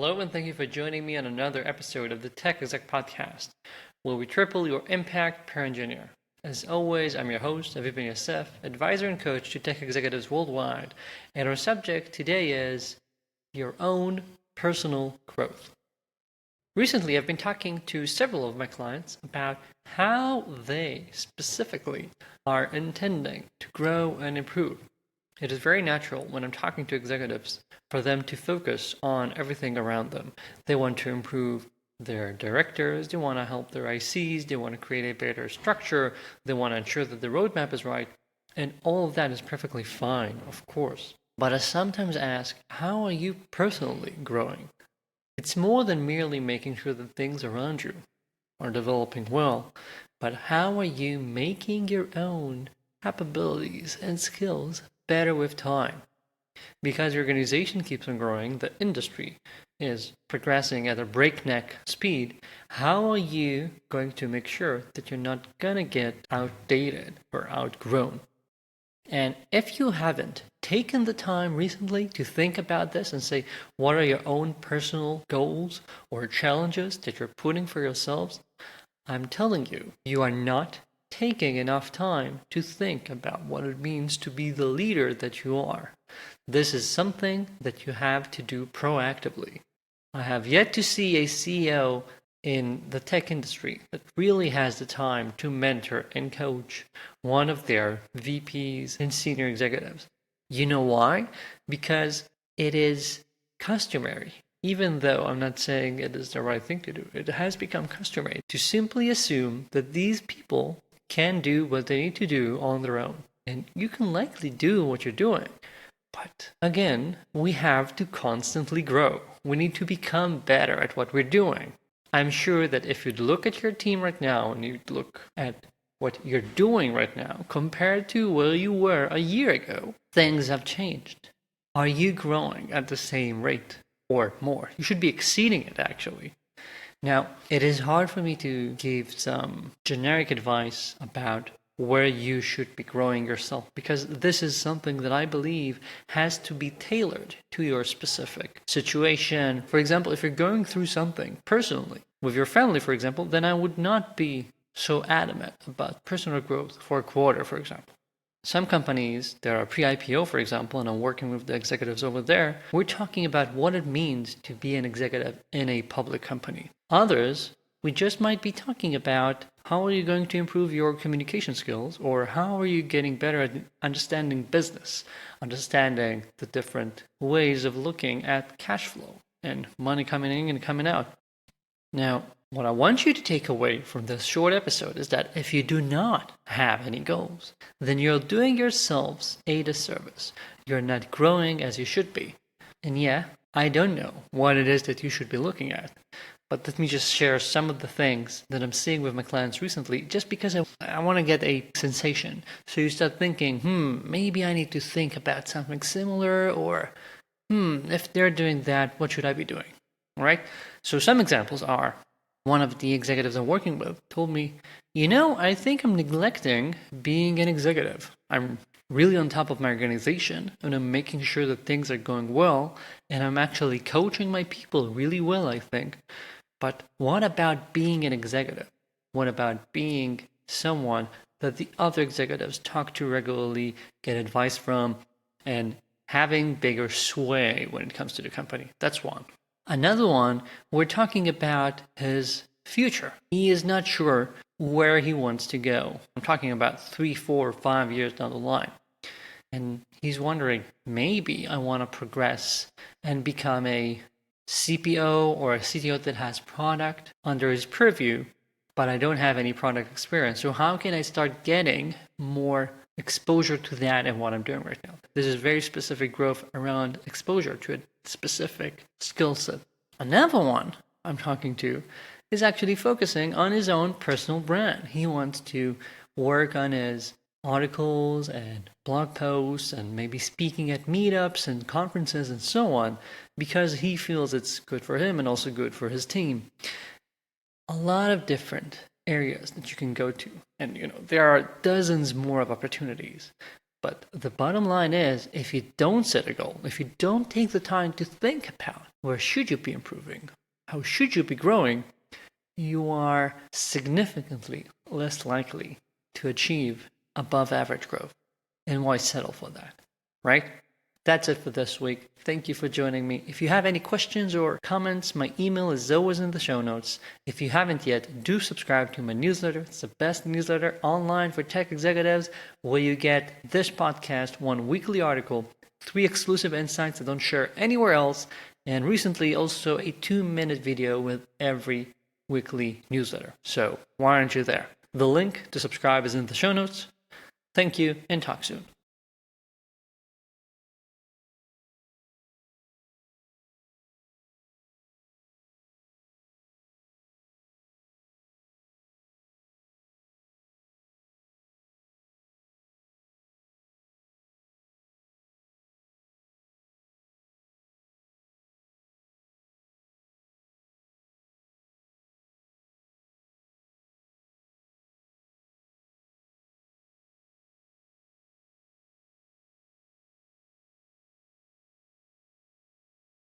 Hello, and thank you for joining me on another episode of the Tech Exec podcast, where we triple your impact per engineer. As always, I'm your host, Aviv Ben-Yosef, advisor and coach to tech executives worldwide, and our subject today is your own personal growth. Recently, I've been talking to several of my clients about how they specifically are intending to grow and improve. It is very natural when I'm talking to executives for them to focus on everything around them. They want to improve their directors, they want to help their ICs, they want to create a better structure, they want to ensure that the roadmap is right, and all of that is perfectly fine, of course. But I sometimes ask, how are you personally growing? It's more than merely making sure that things around you are developing well, but how are you making your own capabilities and skills better with time? Because your organization keeps on growing, the industry is progressing at a breakneck speed, how are you going to make sure that you're not going to get outdated or outgrown? And if you haven't taken the time recently to think about this and say, what are your own personal goals or challenges that you're putting for yourselves? I'm telling you, you are not taking enough time to think about what it means to be the leader that you are. This is something that you have to do proactively. I have yet to see a CEO in the tech industry that really has the time to mentor and coach one of their VPs and senior executives. You know why? Because it is customary. Even though I'm not saying it is the right thing to do, it has become customary to simply assume that these people can do what they need to do on their own. And you can likely do what you're doing. But again, we have to constantly grow. We need to become better at what we're doing. I'm sure that if you'd look at your team right now and you'd look at what you're doing right now compared to where you were a year ago, things have changed. Are you growing at the same rate or more? You should be exceeding it, actually. Now, it is hard for me to give some generic advice about where you should be growing yourself, because this is something that I believe has to be tailored to your specific situation. For example, if you're going through something personally with your family, for example, then I would not be so adamant about personal growth for a quarter, for example. Some companies that are pre-IPO, for example, and I'm working with the executives over there, we're talking about what it means to be an executive in a public company. Others, we just might be talking about how are you going to improve your communication skills, or how are you getting better at understanding business, understanding the different ways of looking at cash flow and money coming in and coming out. Now, what I want you to take away from this short episode is that if you do not have any goals, then you're doing yourselves a disservice. You're not growing as you should be. And yeah, I don't know what it is that you should be looking at. But let me just share some of the things that I'm seeing with my clients recently, just because I want to get a sensation. So you start thinking, maybe I need to think about something similar, or if they're doing that, what should I be doing? All right? So some examples are, one of the executives I'm working with told me, I think I'm neglecting being an executive. I'm really on top of my organization, and I'm making sure that things are going well, and I'm actually coaching my people really well, I think. But what about being an executive? What about being someone that the other executives talk to regularly, get advice from, and having bigger sway when it comes to the company? That's one. Another one, we're talking about his future. He is not sure where he wants to go. I'm talking about 3, 4, 5 years down the line. And he's wondering, maybe I want to progress and become a CPO or a CTO that has product under his purview, but I don't have any product experience. So how can I start getting more exposure to that and what I'm doing right now? This is very specific growth around exposure to a specific skill set. Another one I'm talking to is actually focusing on his own personal brand. He wants to work on his articles and blog posts and maybe speaking at meetups and conferences and so on, because he feels it's good for him and also good for his team. A lot of different areas that you can go to, and there are dozens more of opportunities. But the bottom line is, if you don't set a goal, if you don't take the time to think about where should you be improving, how should you be growing, you are significantly less likely to achieve above average growth. And why settle for that, right? That's it for this week. Thank you for joining me. If you have any questions or comments, my email is always in the show notes. If you haven't yet, do subscribe to my newsletter. It's the best newsletter online for tech executives, where you get this podcast, one weekly article, 3 exclusive insights I don't share anywhere else, and recently also a 2-minute video with every weekly newsletter. So why aren't you there? The link to subscribe is in the show notes. Thank you, and talk soon.